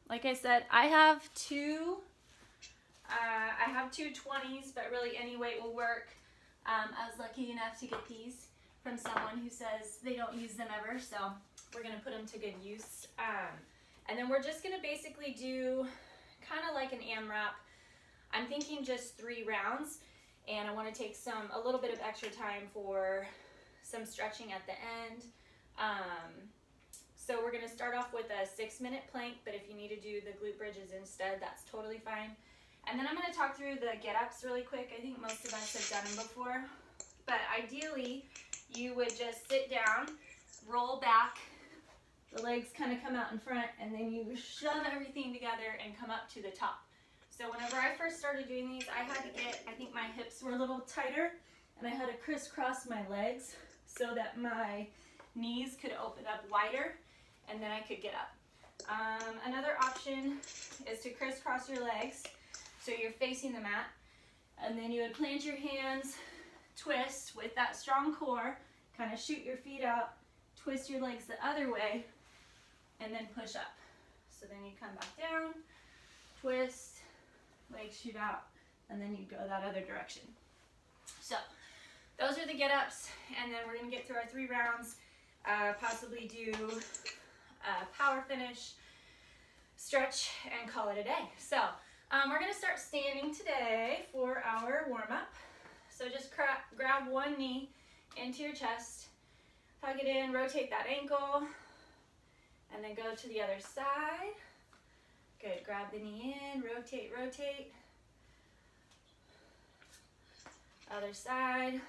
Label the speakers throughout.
Speaker 1: Like I said, I have two 20s, but really any weight will work. I was lucky enough to get these from someone who says they don't use them ever, so we're gonna put them to good use. And then we're just gonna basically do kind of like an AMRAP. I'm thinking just 3 rounds, and I want to take a little bit of extra time for some stretching at the end. So we're going to start off with a 6-minute plank, but if you need to do the glute bridges instead, that's totally fine. And then I'm going to talk through the get-ups really quick. I think most of us have done them before, but ideally you would just sit down, roll back, the legs kind of come out in front, and then you shove everything together and come up to the top. So whenever I first started doing these, I had to get, I think my hips were a little tighter, and I had to crisscross my legs so that my knees could open up wider, and then I could get up. Another option is to crisscross your legs so you're facing the mat, and then you would plant your hands, twist with that strong core, kind of shoot your feet out, twist your legs the other way, and then push up. So then you come back down, twist, legs shoot out, and then you go that other direction. So those are the get-ups, and then we're going to get through our 3 rounds, possibly do a power finish, stretch, and call it a day. So we're going to start standing today for our warm-up. So just grab one knee into your chest, hug it in, rotate that ankle, and then go to the other side. Good, grab the knee in, rotate, rotate. Other side.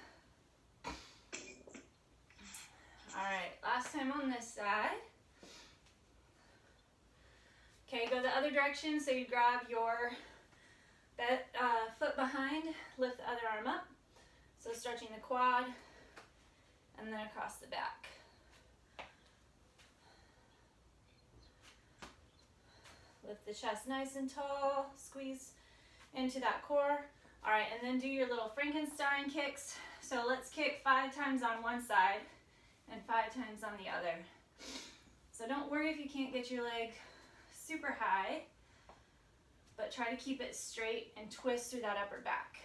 Speaker 1: All right, last time on this side. Okay, go the other direction, so you grab your foot behind, lift the other arm up. So stretching the quad, and then across the back. Lift the chest nice and tall, squeeze into that core. All right, and then do your little Frankenstein kicks. So let's kick 5 times on one side and 5 times on the other. So don't worry if you can't get your leg super high, but try to keep it straight and twist through that upper back.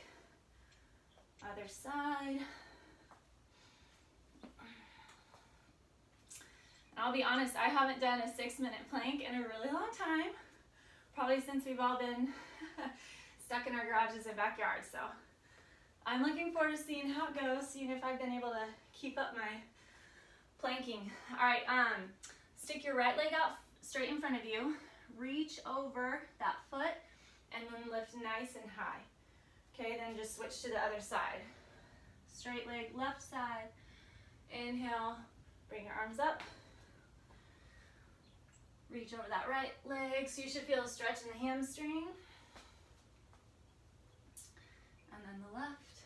Speaker 1: Other side. And I'll be honest, I haven't done a 6-minute plank in a really long time. Probably since we've all been stuck in our garages and backyards. So I'm looking forward to seeing how it goes, seeing if I've been able to keep up my planking. All right, stick your right leg out straight in front of you. Reach over that foot and then lift nice and high. Okay, then just switch to the other side. Straight leg, left side. Inhale, bring your arms up. Reach over that right leg, so you should feel a stretch in the hamstring. And then the left.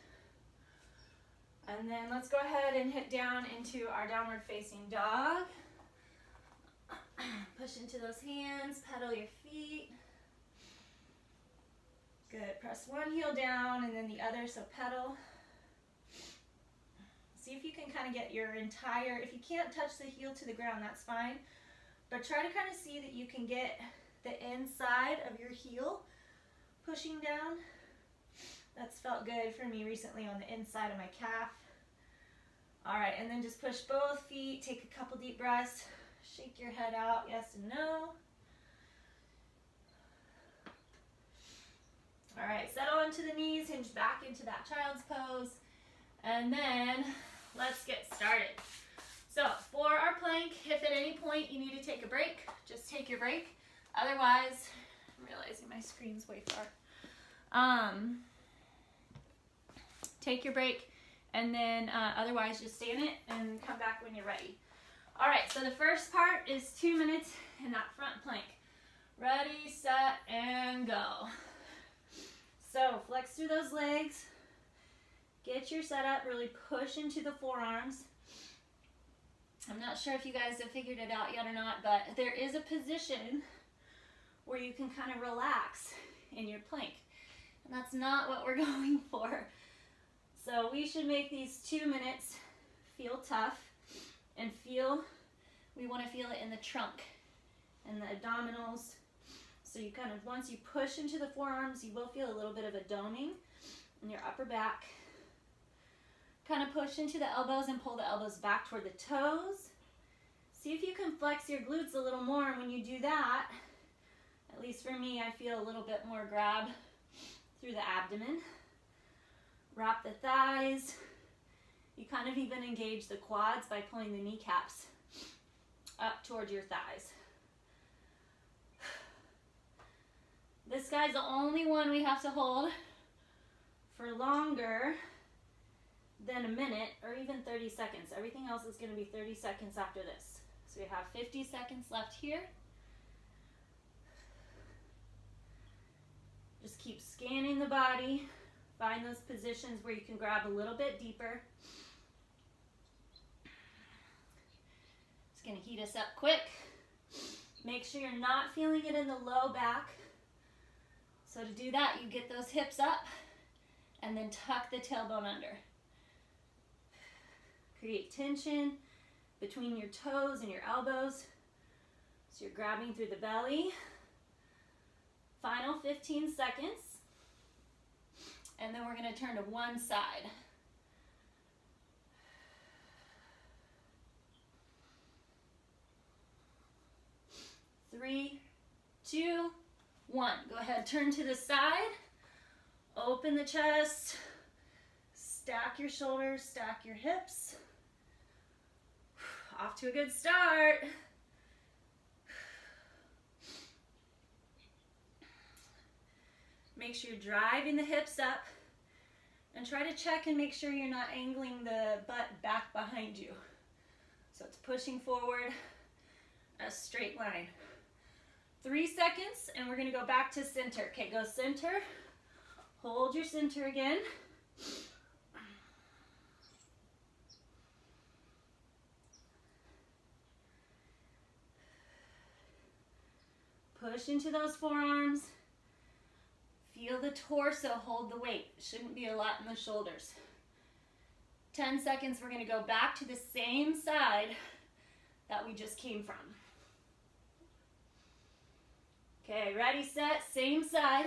Speaker 1: And then let's go ahead and hit down into our downward facing dog. Push into those hands, pedal your feet. Good, press one heel down and then the other, so pedal. See if you can kind of get your entire, if you can't touch the heel to the ground, that's fine. But try to kind of see that you can get the inside of your heel pushing down. That's felt good for me recently on the inside of my calf. All right, and then just push both feet, take a couple deep breaths, shake your head out, yes and no. All right, settle into the knees, hinge back into that child's pose, and then let's get started. So for our plank, if at any point you need to take a break, just take your break. Otherwise, I'm realizing my screen's way far. Take your break, and then otherwise just stay in it and come back when you're ready. All right, so the first part is 2 minutes in that front plank. Ready, set, and go. So flex through those legs. Get your setup, really push into the forearms. I'm not sure if you guys have figured it out yet or not, but there is a position where you can kind of relax in your plank. And that's not what we're going for. So we should make these 2 minutes feel tough and we want to feel it in the trunk and the abdominals. So you kind of, once you push into the forearms, you will feel a little bit of a doming in your upper back. Kind of push into the elbows and pull the elbows back toward the toes. See if you can flex your glutes a little more. When you do that, at least for me, I feel a little bit more grab through the abdomen. Wrap the thighs. You kind of even engage the quads by pulling the kneecaps up toward your thighs. This guy's the only one we have to hold for longer than a minute or even 30 seconds. Everything else is going to be 30 seconds after this. So we have 50 seconds left here. Just keep scanning the body. Find those positions where you can grab a little bit deeper. It's going to heat us up quick. Make sure you're not feeling it in the low back. So to do that, you get those hips up and then tuck the tailbone under. Create tension between your toes and your elbows. So you're grabbing through the belly. Final 15 seconds. And then we're going to turn to one side. 3, 2, 1. Go ahead, turn to the side. Open the chest. Stack your shoulders, stack your hips. Off to a good start. Make sure you're driving the hips up and try to check and make sure you're not angling the butt back behind you. So it's pushing forward a straight line. 3 seconds and we're going to go back to center. Okay, go center. Hold your center again. Push into those forearms. Feel the torso hold the weight. It shouldn't be a lot in the shoulders. 10 seconds, we're going to go back to the same side that we just came from. Okay, ready, set, same side.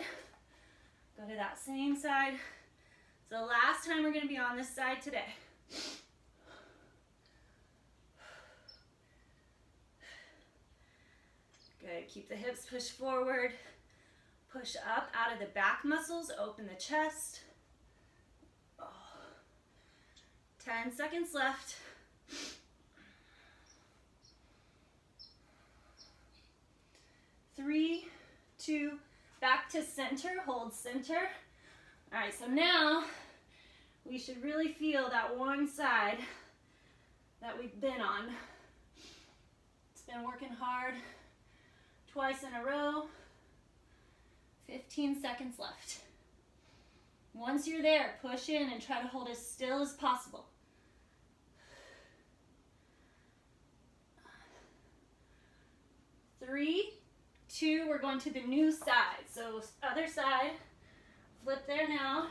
Speaker 1: Go to that same side. It's the last time we're going to be on this side today. Good, keep the hips pushed forward. Push up out of the back muscles, open the chest. 10 seconds left. 3, 2, back to center, hold center. All right, so now we should really feel that one side that we've been on. It's been working hard twice in a row. 15 seconds left. Once you're there, push in and try to hold as still as possible. 3, 2, we're going to the new side. So other side, flip there now.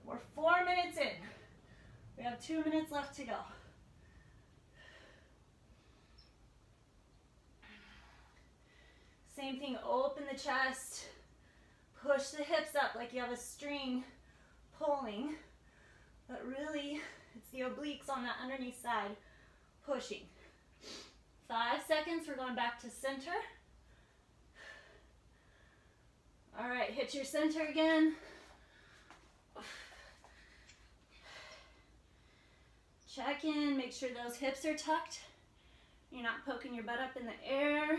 Speaker 1: We're 4 minutes in. We have 2 minutes left to go. Same thing, open the chest. Push the hips up like you have a string pulling, but really it's the obliques on that underneath side pushing. 5 seconds, we're going back to center. All right, hit your center again. Check in, make sure those hips are tucked. You're not poking your butt up in the air.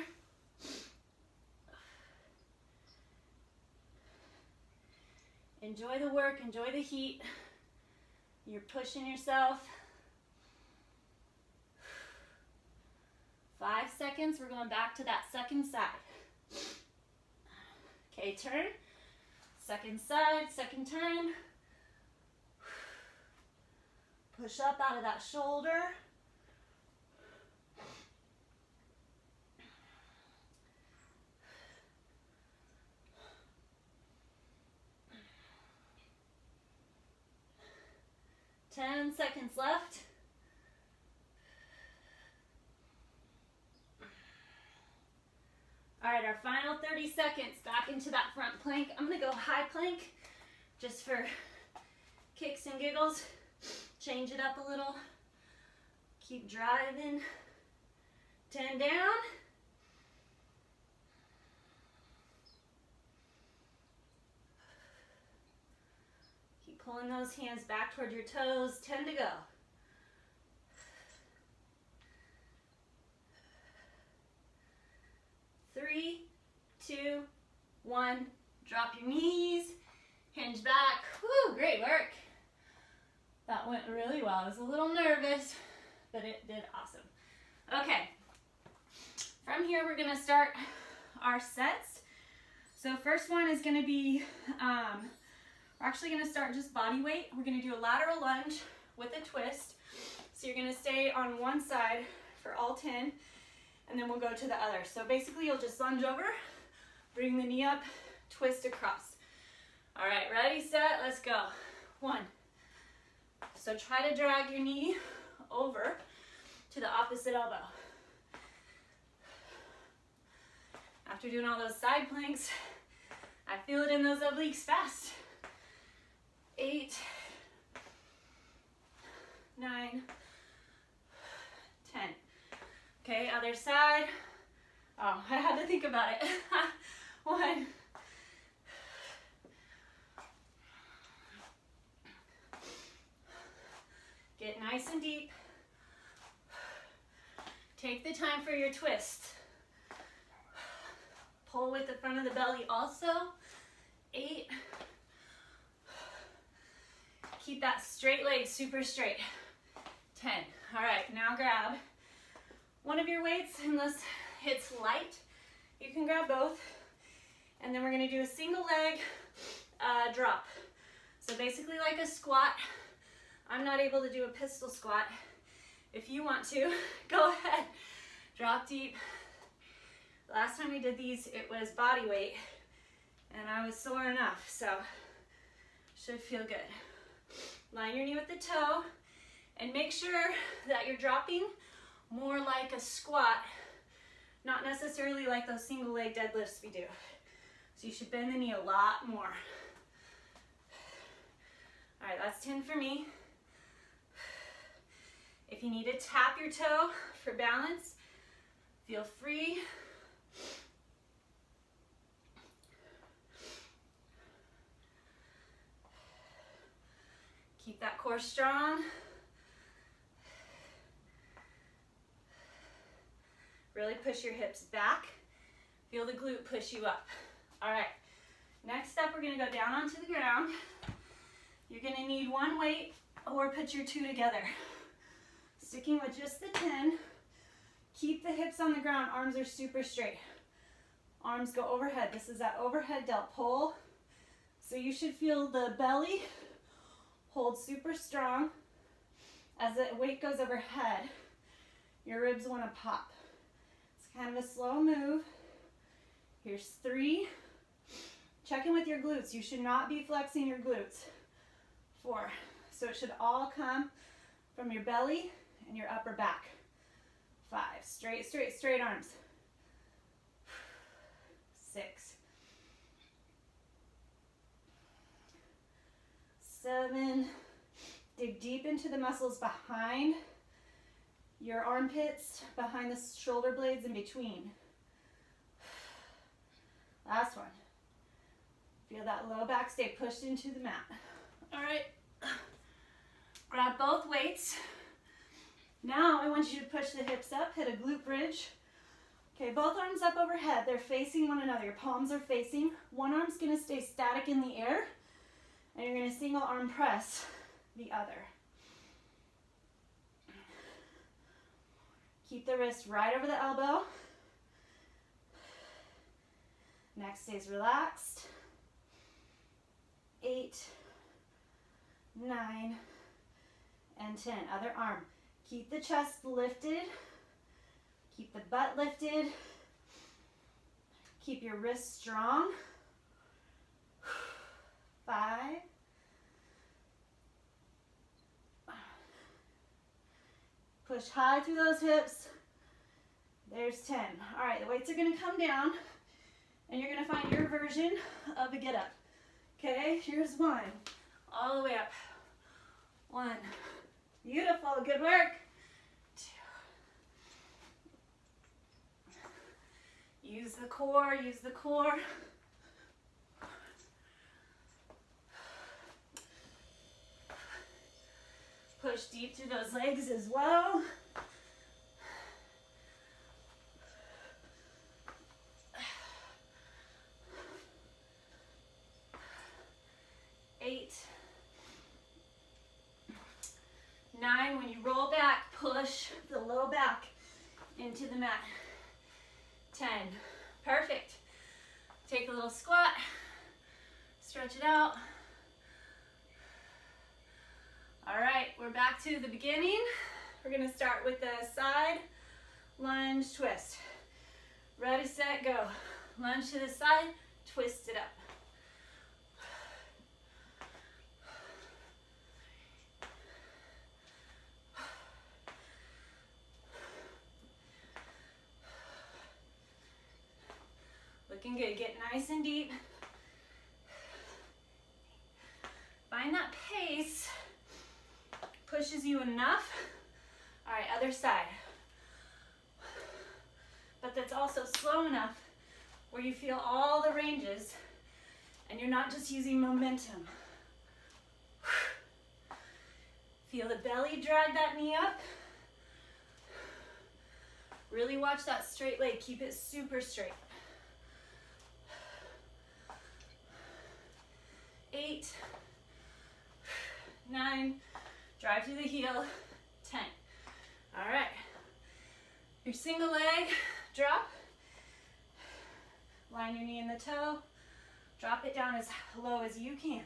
Speaker 1: Enjoy the work, enjoy the heat. You're pushing yourself. 5 seconds, we're going back to that second side. Okay, turn. Second side, second turn. Push up out of that shoulder. Ten seconds left. All right, our final 30 seconds back into that front plank. I'm gonna go high plank just for kicks and giggles. Change it up a little. Keep driving. 10 down. Keep pulling those hands back toward your toes. 10 to go. 3, 2, 1. Drop your knees. Hinge back. Woo, great work. That went really well. I was a little nervous, but it did awesome. Okay. From here, we're gonna start our sets. So first one is gonna be, we're actually gonna start just body weight. We're gonna do a lateral lunge with a twist. So you're gonna stay on one side for all 10, and then we'll go to the other. So basically you'll just lunge over, bring the knee up, twist across. All right, ready, set, let's go. 1. So try to drag your knee over to the opposite elbow. After doing all those side planks, I feel it in those obliques fast. 8, 9, 10. Okay, other side. Oh, I had to think about it. 1. Get nice and deep. Take the time for your twist. Pull with the front of the belly also. 8. Keep that straight leg super straight. 10. All right, now grab one of your weights, unless it's light. You can grab both. And then we're gonna do a single leg drop. So basically like a squat. I'm not able to do a pistol squat. If you want to, go ahead. Drop deep. Last time we did these, it was body weight, and I was sore enough, so should feel good. Line your knee with the toe, and make sure that you're dropping more like a squat, not necessarily like those single leg deadlifts we do. So you should bend the knee a lot more. All right, that's 10 for me. If you need to tap your toe for balance, feel free. Keep that core strong. Really push your hips back. Feel the glute push you up. All right, next up, we're gonna go down onto the ground. You're gonna need one weight or put your 2 together. Sticking with just the 10. Keep the hips on the ground, arms are super straight. Arms go overhead. This is that overhead delt pull. So you should feel the belly hold super strong. As the weight goes overhead, your ribs want to pop. It's kind of a slow move. Here's 3. Check in with your glutes. You should not be flexing your glutes. 4. So it should all come from your belly and your upper back. 5. Straight, straight, straight arms. 6. 7. Dig deep into the muscles behind your armpits, behind the shoulder blades in between. Last one. Feel that low back stay pushed into the mat. All right. Grab both weights. Now I want you to push the hips up, hit a glute bridge. Okay, both arms up overhead. They're facing one another. Your palms are facing. One arm's gonna stay static in the air, and you're gonna single arm press the other. Keep the wrist right over the elbow. Neck stays relaxed. 8, 9, and 10. Other arm. Keep the chest lifted. Keep the butt lifted. Keep your wrists strong. 5. Push high through those hips. There's 10. All right, the weights are gonna come down and you're gonna find your version of a get up. Okay, here's 1, all the way up. 1, beautiful, good work. 2, use the core, use the core. Push deep through those legs as well. Eight, 9, when you roll back, push the low back into the mat. 10, perfect. Take a little squat, stretch it out. All right, we're back to the beginning. We're gonna start with the side lunge twist. Ready, set, go. Lunge to the side, twist it up. Looking good, get nice and deep. Find that pace, pushes you enough. All right, other side. But that's also slow enough where you feel all the ranges and you're not just using momentum. Feel the belly drag that knee up. Really watch that straight leg, keep it super straight. 8, 9, drive through the heel, 10. All right, your single leg, drop, line your knee in the toe, drop it down as low as you can.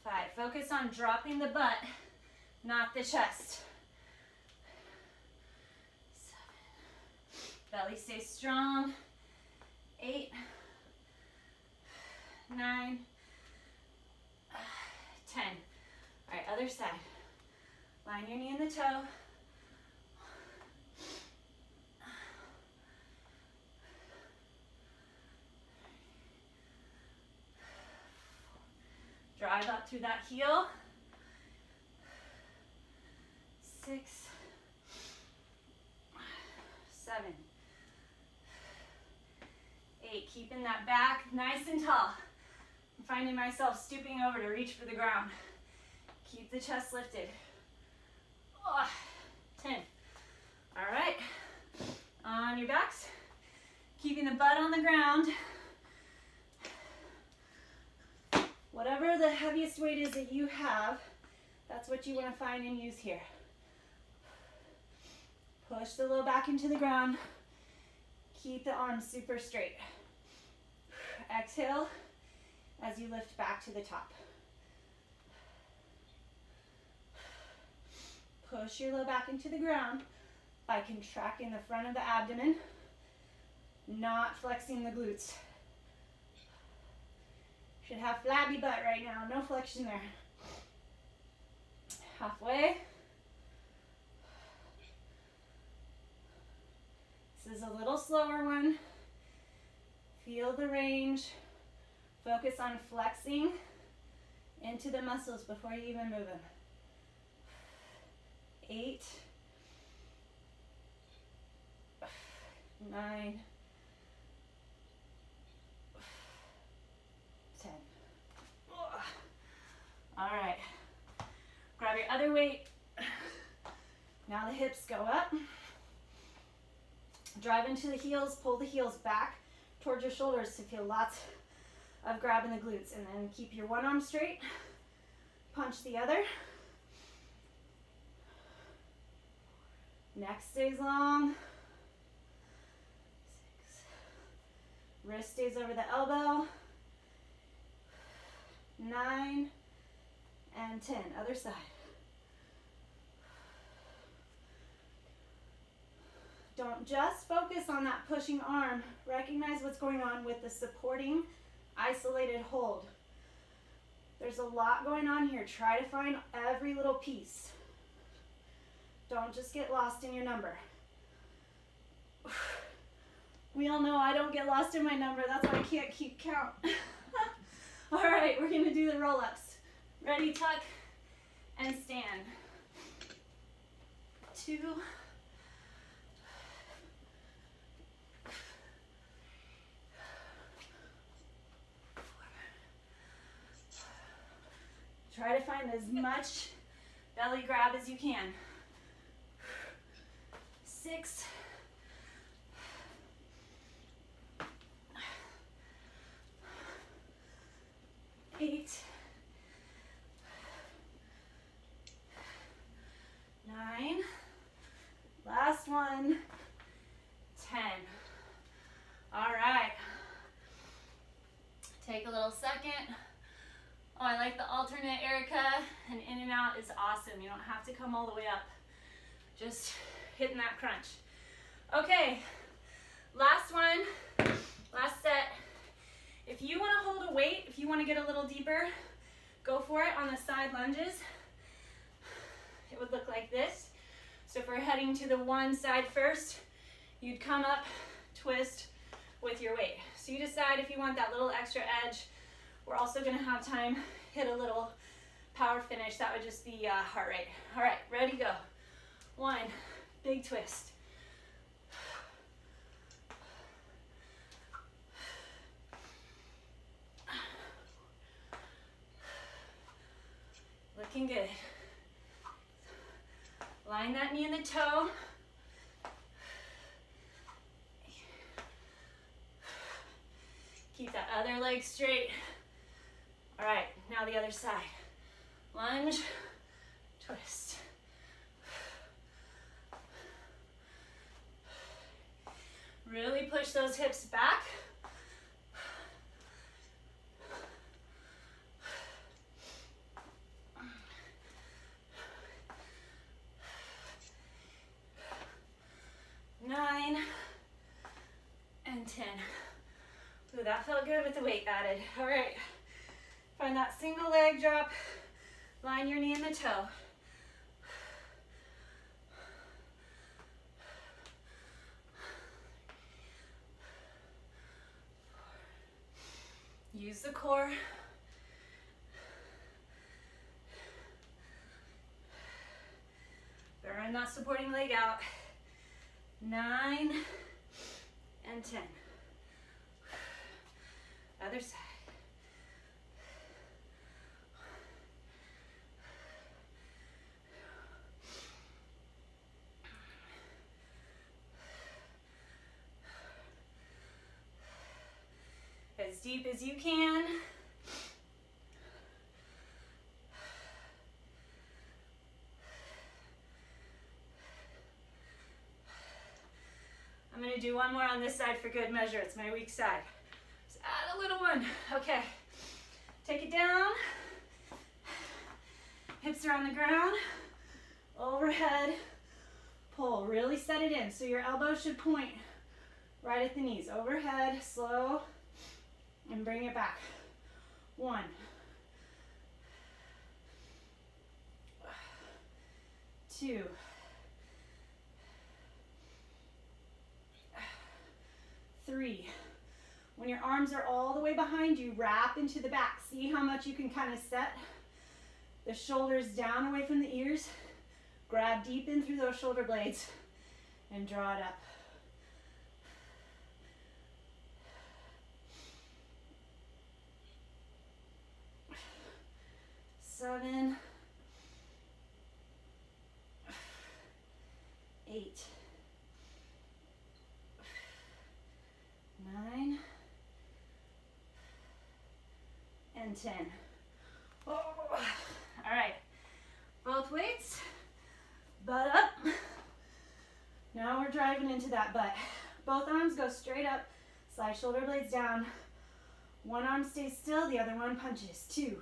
Speaker 1: 5, focus on dropping the butt, not the chest. 7, belly stays strong. 8, 9, 10. All right, other side. Line your knee in the toe. 4, drive up through that heel. 6, 7, 8, keeping that back nice and tall. I'm finding myself stooping over to reach for the ground. Keep the chest lifted. 10. All right, on your backs, keeping the butt on the ground. Whatever the heaviest weight is that you have, that's what you want to find and use here. Push the low back into the ground. Keep the arms super straight. Exhale as you lift back to the top. Push your low back into the ground by contracting the front of the abdomen, not flexing the glutes. Should have flabby butt right now, no flexion there. Halfway. This is a little slower one. Feel the range. Focus on flexing into the muscles before you even move them. 8, 9, 10. All right. Grab your other weight. Now the hips go up. Drive into the heels, pull the heels back towards your shoulders to feel lots of grab in the glutes. And then keep your one arm straight. Punch the other. Neck stays long. 6. Wrist stays over the elbow. 9 and 10. Other side. Don't just focus on that pushing arm. Recognize what's going on with the supporting isolated hold. There's a lot going on here. Try to find every little piece. Don't just get lost in your number. We all know I don't get lost in my number. That's why I can't keep count. All right, we're gonna do the roll-ups. Ready, tuck, and stand. 2, 4. Try to find as much belly grab as you can. 6, 8, 9, last one, 10. All right. Take a little second. Oh, I like the alternate, Erica. And in and out is awesome. You don't have to come all the way up. Just hitting that crunch. Okay, last one, last set. If you want to hold a weight, if you want to get a little deeper, go for it on the side lunges. It would look like this. So if we're heading to the one side first, you'd come up, twist with your weight. So you decide if you want that little extra edge. We're also going to have time, hit a little power finish. That would just be heart rate. All right, ready, go. 1, big twist. Looking good. Line that knee in the toe. Keep that other leg straight. All right, now the other side. Lunge, twist. Really push those hips back. Nine and 10. Ooh, that felt good with the weight added. All right, find that single leg drop. Line your knee in the toe. Use the core. Burn that supporting leg out. 9 and 10. Other side. As deep as you can. I'm going to do one more on this side for good measure. It's my weak side. Just add a little one. Okay. Take it down. Hips are on the ground. Overhead. Pull. Really set it in. So your elbow should point right at the knees. Overhead. Slow. And bring it back. 1. 2. 3. When your arms are all the way behind you, wrap into the back. See how much you can kind of set the shoulders down away from the ears. Grab deep in through those shoulder blades and draw it up. 7, 8, 9, and 10. Oh. All right, both weights, butt up. Now we're driving into that butt. Both arms go straight up, slide shoulder blades down. One arm stays still, the other one punches. 2,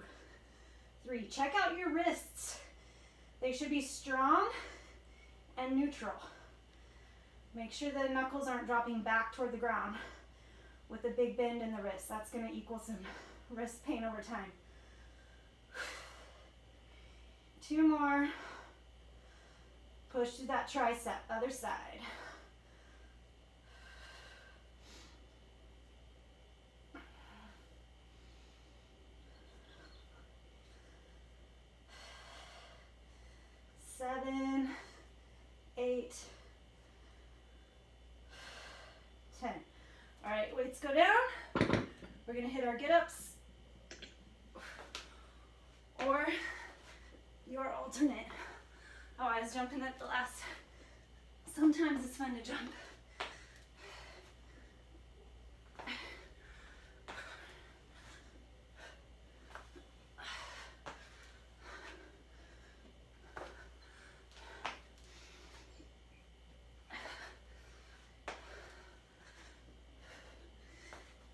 Speaker 1: 3. Check out your wrists. They should be strong and neutral. Make sure the knuckles aren't dropping back toward the ground. with a big bend in the wrist. That's going to equal some wrist pain over time. 2 more. Push to that tricep, other side. Seven, 8, 10. All right, weights go down. We're gonna hit our get-ups or your alternate. Oh, I was jumping at the last. Sometimes it's fun to jump.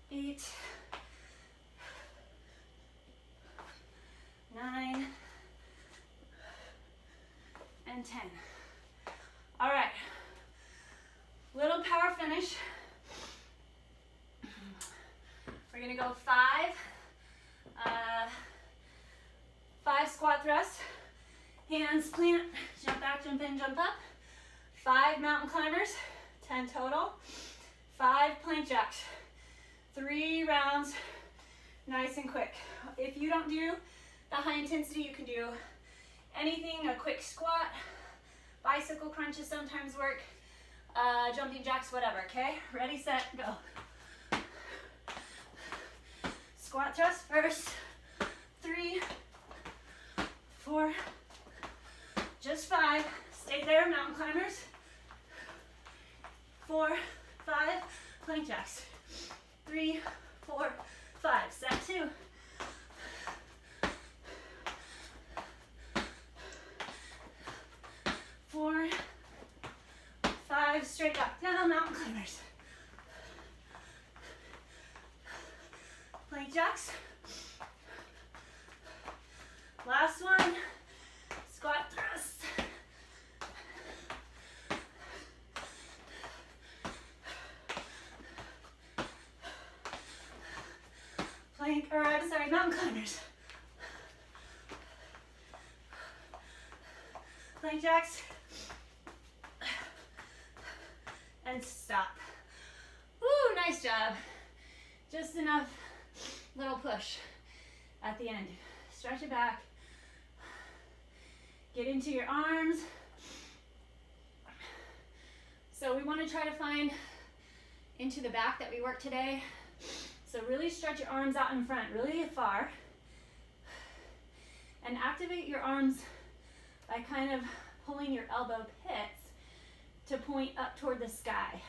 Speaker 1: Eight, 9, and 10. All right, little power finish. We're gonna go 5 squat thrusts, hands plant, jump back, jump in, jump up. 5 mountain climbers, 10 total. 5 plank jacks. 3 rounds, nice and quick. If you don't do the high intensity, you can do anything, a quick squat, bicycle crunches sometimes work, jumping jacks, whatever, okay? Ready, set, go. Squat thrust first. 3, 4, just 5. Stay there, mountain climbers. 4, 5, plank jacks. 3, 4, 5. Set 2. 4, 5. Straight up, down, mountain climbers. Plank jacks. Last one. Squat thrust. Plank, or I'm sorry, mountain climbers. Plank jacks. And stop. Woo, nice job. Just enough little push at the end. Stretch it back. Get into your arms. So we want to try to find into the back that we worked today. So really stretch your arms out in front, really far. And activate your arms by kind of pulling your elbow pits to point up toward the sky.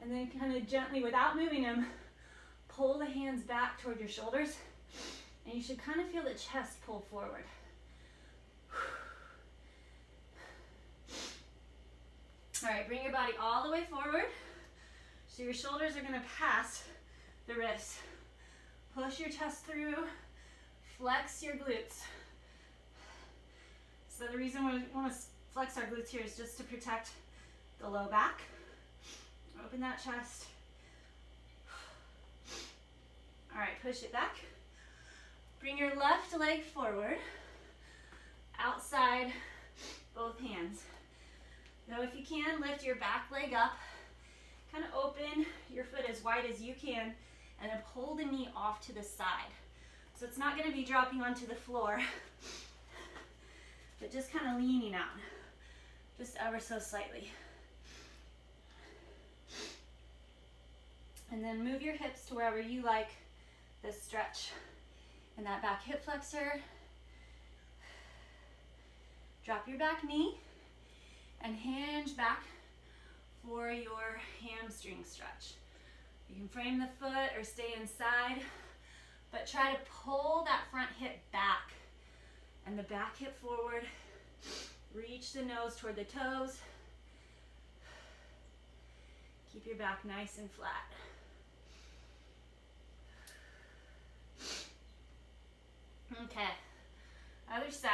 Speaker 1: And then kind of gently, without moving them, pull the hands back toward your shoulders. And you should kind of feel the chest pull forward. All right, bring your body all the way forward. So your shoulders are going to pass the wrists. Push your chest through. Flex your glutes. So the reason we want to flex our glutes here is just to protect the low back. Open that chest. All right, push it back. Bring your left leg forward. Outside both hands. Now if you can, lift your back leg up. Kind of open your foot as wide as you can and then pull the knee off to the side. So it's not going to be dropping onto the floor, but just kind of leaning out, just ever so slightly. And then move your hips to wherever you like this stretch in that back hip flexor. Drop your back knee and hinge back for your hamstring stretch. You can frame the foot or stay inside, but try to pull that front hip back and the back hip forward. Reach the nose toward the toes. Keep your back nice and flat. Okay, other side.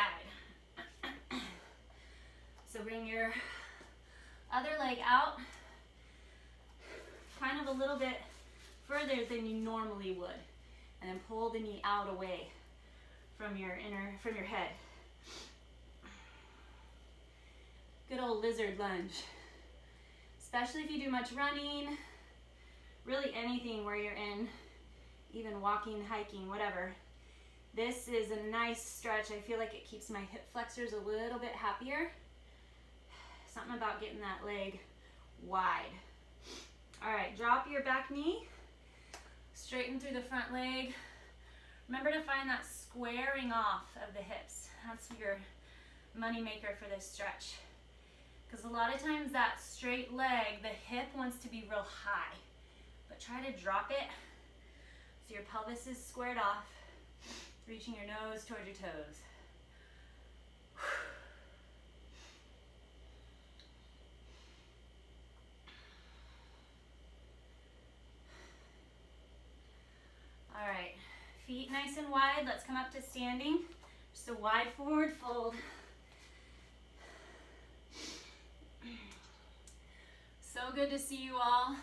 Speaker 1: So bring your other leg out, kind of a little bit further than you normally would. And then pull the knee out away from your head. Good old lizard lunge. Especially if you do much running, really anything where you're in, even walking, hiking, whatever. This is a nice stretch. I feel like it keeps my hip flexors a little bit happier. Something about getting that leg wide. All right, drop your back knee, straighten through the front leg. Remember to find that squaring off of the hips. That's your money maker for this stretch. Because a lot of times that straight leg, the hip wants to be real high, but try to drop it so your pelvis is squared off, reaching your nose towards your toes. All right, feet nice and wide. Let's come up to standing. Just a wide forward fold. So good to see you all.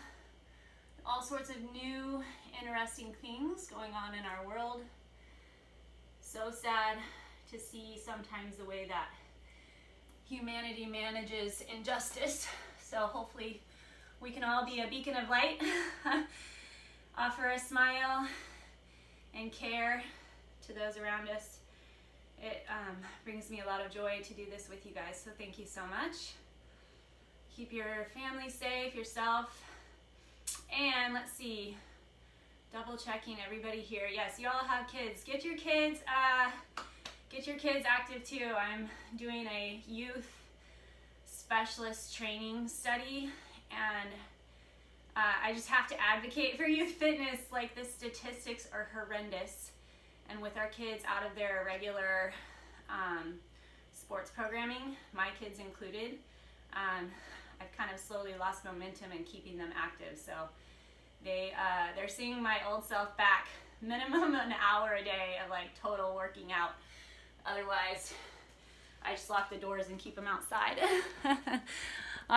Speaker 1: All sorts of new, interesting things going on in our world. So sad to see sometimes the way that humanity manages injustice. So hopefully we can all be a beacon of light, offer a smile and care to those around us. It brings me a lot of joy to do this with you guys, so thank you so much. Keep your family safe, yourself. And let's see, double checking everybody here. Yes, you all have kids. Get your kids active too. I'm doing a youth specialist training study, and I just have to advocate for youth fitness. Like, the statistics are horrendous, and with our kids out of their regular sports programming, my kids included, I've kind of slowly lost momentum in keeping them active. So they're seeing my old self back, minimum an hour a day of like total working out. Otherwise, I just lock the doors and keep them outside.